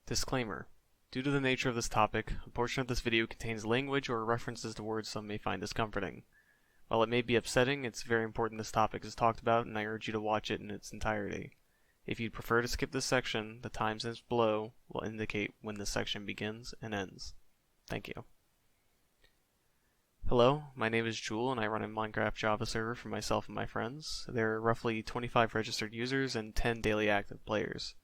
Disclaimer. Due to the nature of this topic, a portion of this video contains language or references to words some may find discomforting. While it may be upsetting, it's very important this topic is talked about, and I urge you to watch it in its entirety. If you'd prefer to skip this section, the timestamps below will indicate when this section begins and ends. Thank you. Hello, my name is Jewel and I run a Minecraft Java server for myself and my friends. There are roughly 25 registered users and 10 daily active players.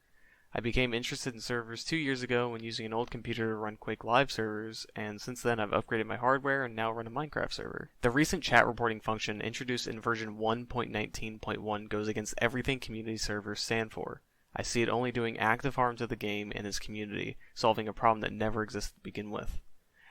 I became interested in servers 2 years ago when using an old computer to run Quake Live servers, and since then I've upgraded my hardware and now run a Minecraft server. The recent chat reporting function introduced in version 1.19.1 goes against everything community servers stand for. I see it only doing active harm to the game and its community, solving a problem that never existed to begin with.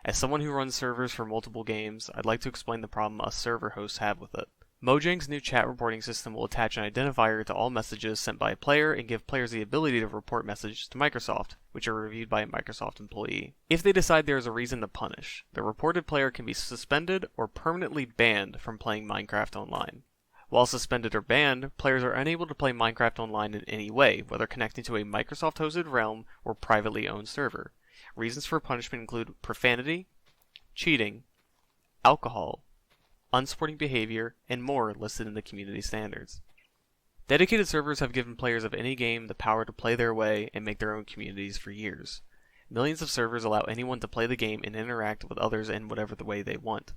As someone who runs servers for multiple games, I'd like to explain the problem us server hosts have with it. Mojang's new chat reporting system will attach an identifier to all messages sent by a player and give players the ability to report messages to Microsoft, which are reviewed by a Microsoft employee. If they decide there is a reason to punish, the reported player can be suspended or permanently banned from playing Minecraft Online. While suspended or banned, players are unable to play Minecraft Online in any way, whether connecting to a Microsoft-hosted realm or privately owned server. Reasons for punishment include profanity, cheating, alcohol, unsporting behavior, and more listed in the community standards. Dedicated servers have given players of any game the power to play their way and make their own communities for years. Millions of servers allow anyone to play the game and interact with others in whatever the way they want.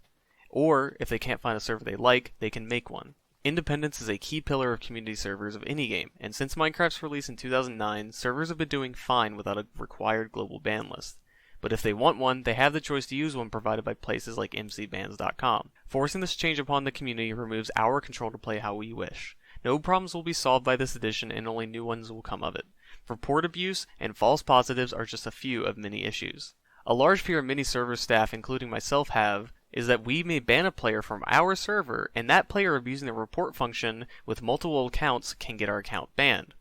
Or, if they can't find a server they like, they can make one. Independence is a key pillar of community servers of any game, and since Minecraft's release in 2009, servers have been doing fine without a required global ban list. But if they want one, they have the choice to use one provided by places like mcbans.com. Forcing this change upon the community removes our control to play how we wish. No problems will be solved by this addition, and only new ones will come of it. Report abuse and false positives are just a few of many issues. A large fear many server staff, including myself, have is that we may ban a player from our server, and that player abusing the report function with multiple accounts can get our account banned.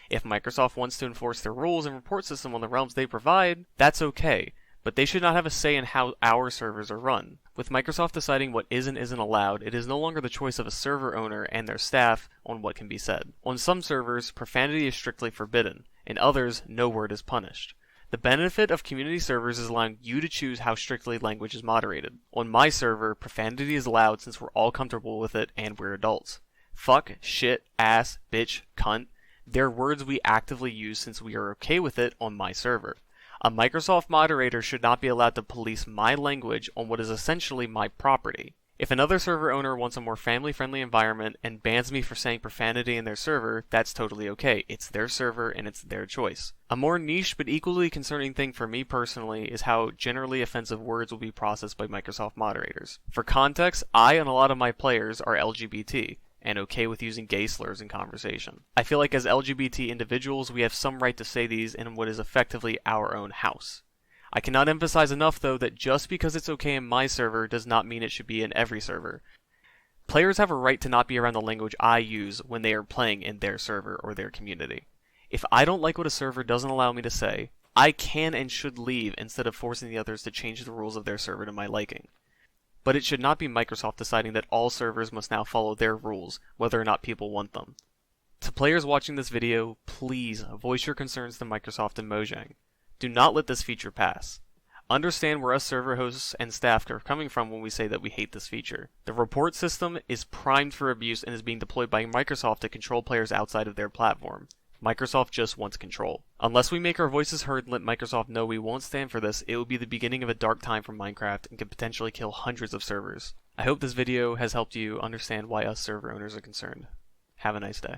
If Microsoft wants to enforce their rules and report system on the realms they provide, that's okay, but they should not have a say in how our servers are run. With Microsoft deciding what is and isn't allowed, it is no longer the choice of a server owner and their staff on what can be said. On some servers, profanity is strictly forbidden. In others, no word is punished. The benefit of community servers is allowing you to choose how strictly language is moderated. On my server, profanity is allowed since we're all comfortable with it and we're adults. Fuck, shit, ass, bitch, cunt. They're words we actively use since we are okay with it on my server. A Microsoft moderator should not be allowed to police my language on what is essentially my property. If another server owner wants a more family-friendly environment and bans me for saying profanity in their server, that's totally okay. It's their server and it's their choice. A more niche but equally concerning thing for me personally is how generally offensive words will be processed by Microsoft moderators. For context, I and a lot of my players are LGBT and okay with using gay slurs in conversation. I feel like as LGBT individuals, we have some right to say these in what is effectively our own house. I cannot emphasize enough though that just because it's okay in my server does not mean it should be in every server. Players have a right to not be around the language I use when they are playing in their server or their community. If I don't like what a server doesn't allow me to say, I can and should leave instead of forcing the others to change the rules of their server to my liking. But it should not be Microsoft deciding that all servers must now follow their rules, whether or not people want them. To players watching this video, please voice your concerns to Microsoft and Mojang. Do not let this feature pass. Understand where us server hosts and staff are coming from when we say that we hate this feature. The report system is primed for abuse and is being deployed by Microsoft to control players outside of their platform. Microsoft just wants control. Unless we make our voices heard and let Microsoft know we won't stand for this, it will be the beginning of a dark time for Minecraft and could potentially kill hundreds of servers. I hope this video has helped you understand why us server owners are concerned. Have a nice day.